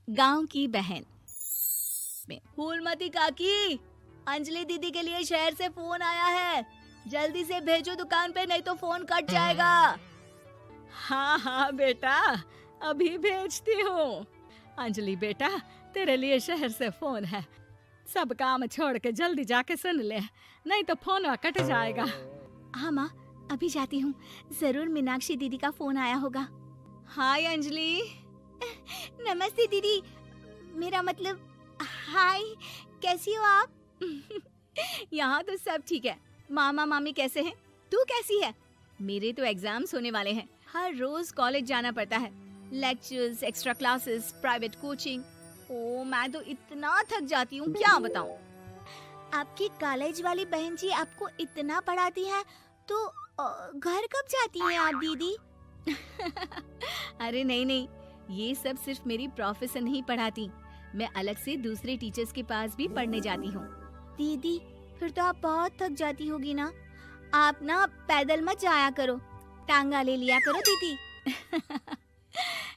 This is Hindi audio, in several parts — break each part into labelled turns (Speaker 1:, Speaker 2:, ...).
Speaker 1: गांव की बहन में। फूलमती काकी, अंजलि दीदी के लिए शहर से फोन आया है, जल्दी से भेजो दुकान पे, नहीं तो फोन कट जाएगा। हाँ हाँ बेटा, अभी भेजती हूँ। अंजलि बेटा, तेरे लिए शहर से फोन है, सब काम छोड़ के जल्दी जाके सुन ले, नहीं तो फोन कट जाएगा। हाँ माँ, अभी जाती हूँ, जरूर मीनाक्षी दीदी का फोन आया होगा। हाय अंजलि। नमस्ते दीदी, मेरा मतलब हाय, कैसी हो आप? यहाँ तो सब ठीक है। मामा मामी कैसे हैं? तू कैसी है? मेरे तो एग्जाम्स होने वाले हैं, हर रोज कॉलेज जाना पड़ता है, lectures, extra classes, private coaching. ओ मैं तो इतना थक जाती हूँ, क्या बताऊँ। आपकी कॉलेज वाली बहन जी आपको इतना पढ़ाती है, तो घर कब जाती हैं आप दीदी? अरे नहीं नहीं, ये सब सिर्फ मेरी प्रोफेसर नहीं पढ़ाती, मैं अलग से दूसरे टीचर्स के पास भी पढ़ने जाती हूँ। दीदी फिर तो आप बहुत थक जाती होगी ना, आप ना पैदल मत जाया करो, टांगा ले लिया करो दीदी।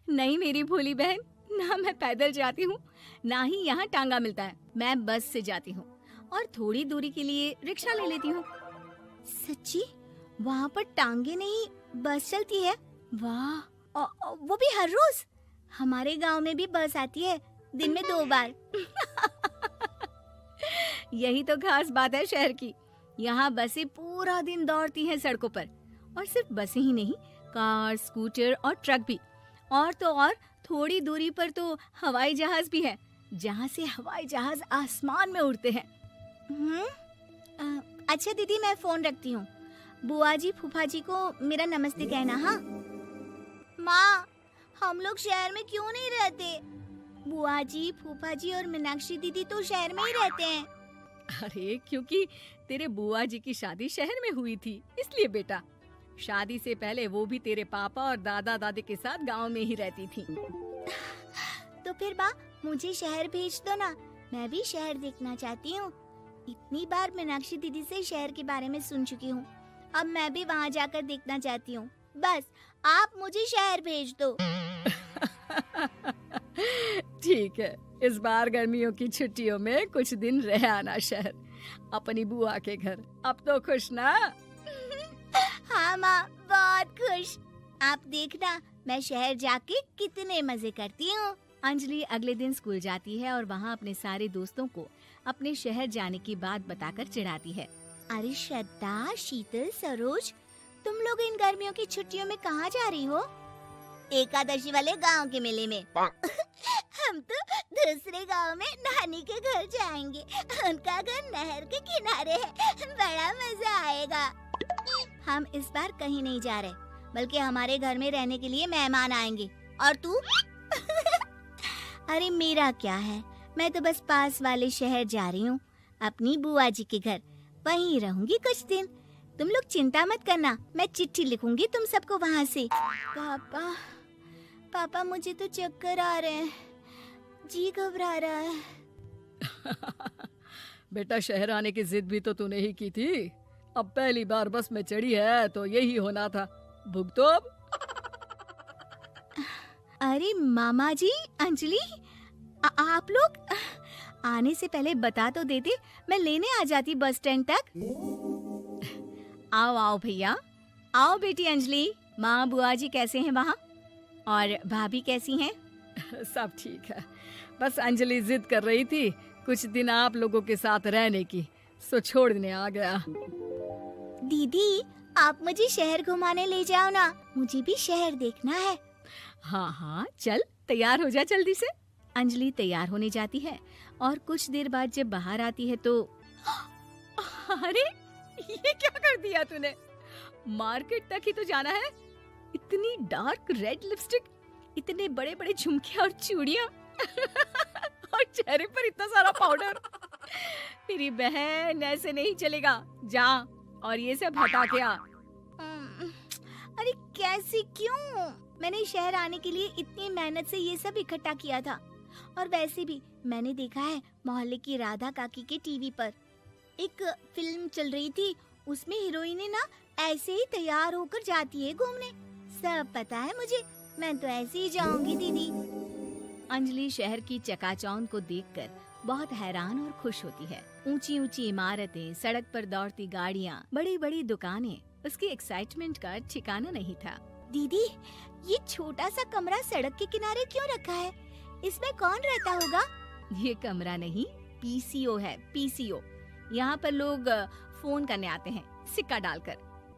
Speaker 1: नहीं मेरी भोली बहन, ना मैं पैदल जाती हूँ, ना ही यहाँ टांगा मिलता है, मैं बस से जाती हूँ और थोड़ी दूरी के लिए रिक्शा ले लेती हूँ। सच्ची? वहाँ पर टांगे नहीं बस चलती है? वाह, वो भी हर रोज? हमारे गांव में भी बस आती है, दिन में 2 बार। यही तो खास बात है शहर की, यहाँ बसें पूरा दिन दौड़ती हैं सड़कों पर, और सिर्फ बसें ही नहीं, कार, स्कूटर और ट्रक भी, और तो और थोड़ी दूरी पर तो हवाई जहाज भी है, जहाँ से हवाई जहाज आसमान में उड़ते हैं। अच्छा दीदी, मैं फोन रखती हूँ, बुआ जी फूफा जी को मेरा नमस्ते कहना। हाँ माँ, हम लोग शहर में क्यों नहीं रहते? बुआ जी, फूफा जी और मीनाक्षी दीदी तो शहर में ही रहते हैं। अरे क्योंकि तेरे बुआ जी की शादी शहर में हुई थी, इसलिए बेटा। शादी से पहले वो भी तेरे पापा और दादा दादी के साथ गांव में ही रहती थी। तो फिर बा, मुझे शहर भेज दो ना, मैं भी शहर देखना चाहती हूँ। इतनी बार मीनाक्षी दीदी से शहर के बारे में सुन चुकी हूँ, अब मैं भी वहाँ जाकर देखना चाहती हूँ। बस आप मुझे शहर भेज दो। ठीक है, इस बार गर्मियों की छुट्टियों में कुछ दिन रह आना शहर, अपनी बुआ के घर। अब तो खुश ना? हाँ माँ, बहुत खुश। आप देखना मैं शहर जाके कितने मजे करती हूँ। अंजलि अगले दिन स्कूल जाती है और वहाँ अपने सारे दोस्तों को अपने शहर जाने की बात बताकर चिढ़ाती है। अरे श्रद्धा, शीतल, सरोज, तुम लोग इन गर्मियों की छुट्टियों में कहाँ जा रही हो? एकादशी वाले गांव के मेले में। हम तो दूसरे गांव में नानी के घर जाएंगे, उनका घर नहर के किनारे है, बड़ा मजा आएगा। हम इस बार कहीं नहीं जा रहे, बल्कि हमारे घर में रहने के लिए मेहमान आएंगे। और तू? अरे मेरा क्या है, मैं तो बस पास वाले शहर जा रही हूँ, अपनी बुआ जी के घर, वहीं रहूंगी कुछ दिन। तुम लोग चिंता मत करना, मैं चिट्ठी लिखूंगी तुम सबको वहाँ से। पापा मुझे तो चक्कर आ रहे हैं, जी घबरा रहा है। बेटा शहर आने की जिद भी तो तूने ही की थी, अब पहली बार बस में चढ़ी है तो यही होना था, भुगतो अब। अरे मामा जी, अंजलि, आप लोग आने से पहले बता तो देते, मैं लेने आ जाती बस स्टैंड तक। आओ आओ भैया, आओ बेटी अंजलि। माँ बुआ जी कैसे हैं वहाँ, और भाभी कैसी हैं? सब ठीक है, बस अंजलि जिद कर रही थी कुछ दिन आप लोगों के साथ रहने की, सो छोड़ने आ गया। दीदी आप मुझे शहर घुमाने ले जाओ ना, मुझे भी शहर देखना है। हाँ हाँ चल, तैयार हो जा जल्दी से। अंजलि तैयार होने जाती है और कुछ देर बाद जब बाहर आती है तो अरे ये क्या कर दिया तूने, मार्केट तक ही तो जाना है, इतनी डार्क रेड लिपस्टिक, इतने बड़े बड़े झुमके और चूड़ियां और चेहरे पर इतना सारा पाउडर। मेरी बहन ऐसे नहीं चलेगा, जा और ये सब हटा के आ। अरे कैसे, क्यों? मैंने शहर आने के लिए इतनी मेहनत से ये सब इकट्ठा किया था, और वैसे भी मैंने देखा है मोहल्ले की राधा काकी के टीवी पर एक फिल्म चल रही थी, उसमें हीरोइन ना ऐसे ही तैयार होकर जाती है घूमने। सब पता है मुझे, मैं तो ऐसे ही जाऊंगी दीदी। अंजलि शहर की चकाचौंध को देखकर बहुत हैरान और खुश होती है। ऊंची ऊंची इमारतें, सड़क पर दौड़ती गाड़ियाँ, बड़ी बड़ी दुकानें, उसकी एक्साइटमेंट का ठिकाना नहीं था।
Speaker 2: दीदी, ये छोटा सा कमरा सड़क के किनारे क्यों रखा है? इसमें कौन रहता होगा?
Speaker 1: ये कमरा नहीं, पीसीओ है, पीसीओ। यहाँ पर लोग फोन करने आते हैं, सिक्का डालकर।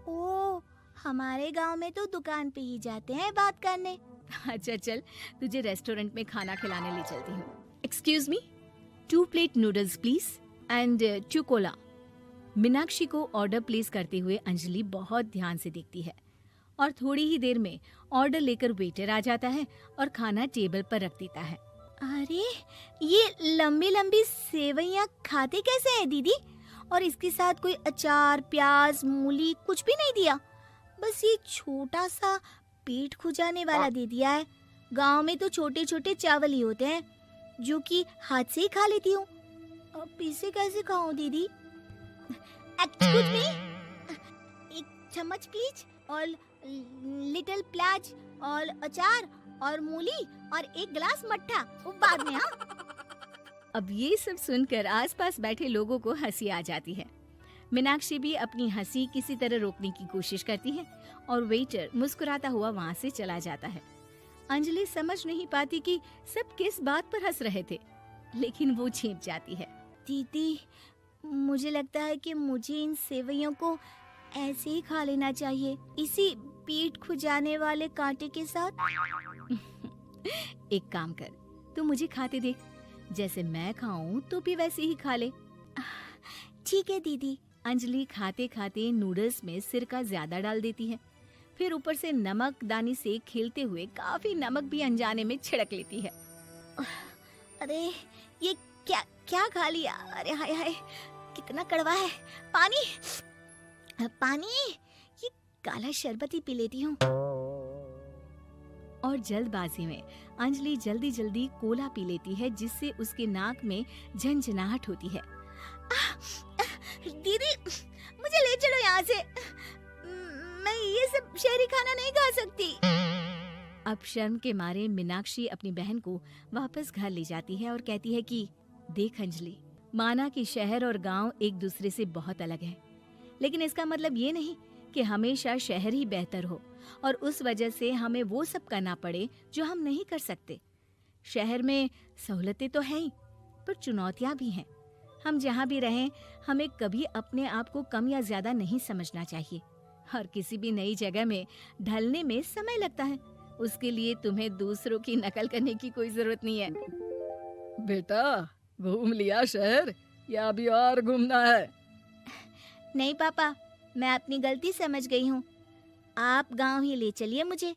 Speaker 2: ओह, हमारे गांव में तो दुकान पे ही जाते हैं बात करने।
Speaker 1: अच्छा चल, तुझे रेस्टोरेंट में खाना खिलाने ले चलती हूँ। Excuse me, 2 plate noodles please and 2 Cola. Meenakshi को ऑर्डर प्लेस करते हुए अंजलि बहुत ध्यान से देखती है और थोड़ी ही देर में ऑर्डर लेकर वेटर आ जाता है और खाना टेबल पर रख देता है।
Speaker 2: अरे, ये लंबी लंबी सेवइयाँ खाते कैसे हैं दीदी? और इसके साथ कोई अचार, प्याज, मूली कुछ भी नहीं दिया, बस ये छोटा सा पेट खुजाने वाला दे दिया है। गांव में तो छोटे छोटे चावल ही होते हैं जो कि हाथ से ही खा लेती हूँ। अब इसे कैसे खाऊं दीदी? एक्सक्यूज मी, एक चम्मच प्लीज, और लिटिल प्याज और अचार और मूली और एक गिलास मट्ठा, वो बाद में। हाँ,
Speaker 1: अब ये सब सुनकर आसपास बैठे लोगों को हंसी आ जाती है। मीनाक्षी भी अपनी हंसी किसी तरह रोकने की कोशिश करती है और वेटर मुस्कुराता हुआ वहाँ से चला जाता है। अंजलि समझ नहीं पाती कि सब किस बात पर हंस रहे थे, लेकिन वो छिप जाती है।
Speaker 2: दीदी, मुझे लगता है कि मुझे इन सेवइयों को ऐसे ही खा लेना चाहिए, इसी पेट खुजाने वाले कांटे के साथ।
Speaker 1: एक काम कर, तू मुझे खाते देख, जैसे मैं खाऊं तो भी वैसे ही खा ले।
Speaker 2: ठीक है दीदी।
Speaker 1: अंजलि खाते खाते नूडल्स में सिरका ज्यादा डाल देती है, फिर ऊपर से नमक दानी से खेलते हुए काफी नमक भी अनजाने में छिड़क लेती है।
Speaker 2: अरे, ये क्या क्या खा लिया? अरे हाय हाय, कितना कड़वा है। पानी पानी, ये काला शरबत ही पी लेती हूँ।
Speaker 1: और जल्दबाजी में अंजलि जल्दी जल्दी कोला पी लेती है, जिससे उसके नाक में झंझनाहट होती है।
Speaker 2: दीदी, मुझे ले चलो यहाँ से। मैं ये सब शहरी खाना नहीं खा सकती।
Speaker 1: अब शर्म के मारे मीनाक्षी अपनी बहन को वापस घर ले जाती है और कहती है कि देख अंजलि, माना कि शहर और गांव एक दूसरे से बहुत अलग है, लेकिन इसका मतलब ये नहीं कि हमेशा शहर ही बेहतर हो और उस वजह से हमें वो सब करना पड़े जो हम नहीं कर सकते। शहर में सहूलतें तो हैं ही, पर चुनौतियां भी हैं। हम जहाँ भी रहें, हमें कभी अपने आप को कम या ज्यादा नहीं समझना चाहिए। और किसी भी नई जगह में ढलने में समय लगता है, उसके लिए तुम्हें दूसरों की नकल करने की कोई जरूरत नहीं है।
Speaker 3: बेटा, घूम लिया शहर या अभी और घूमना है?
Speaker 2: नहीं पापा, मैं अपनी गलती समझ गई हूँ। आप गांव ही ले चलिए मुझे।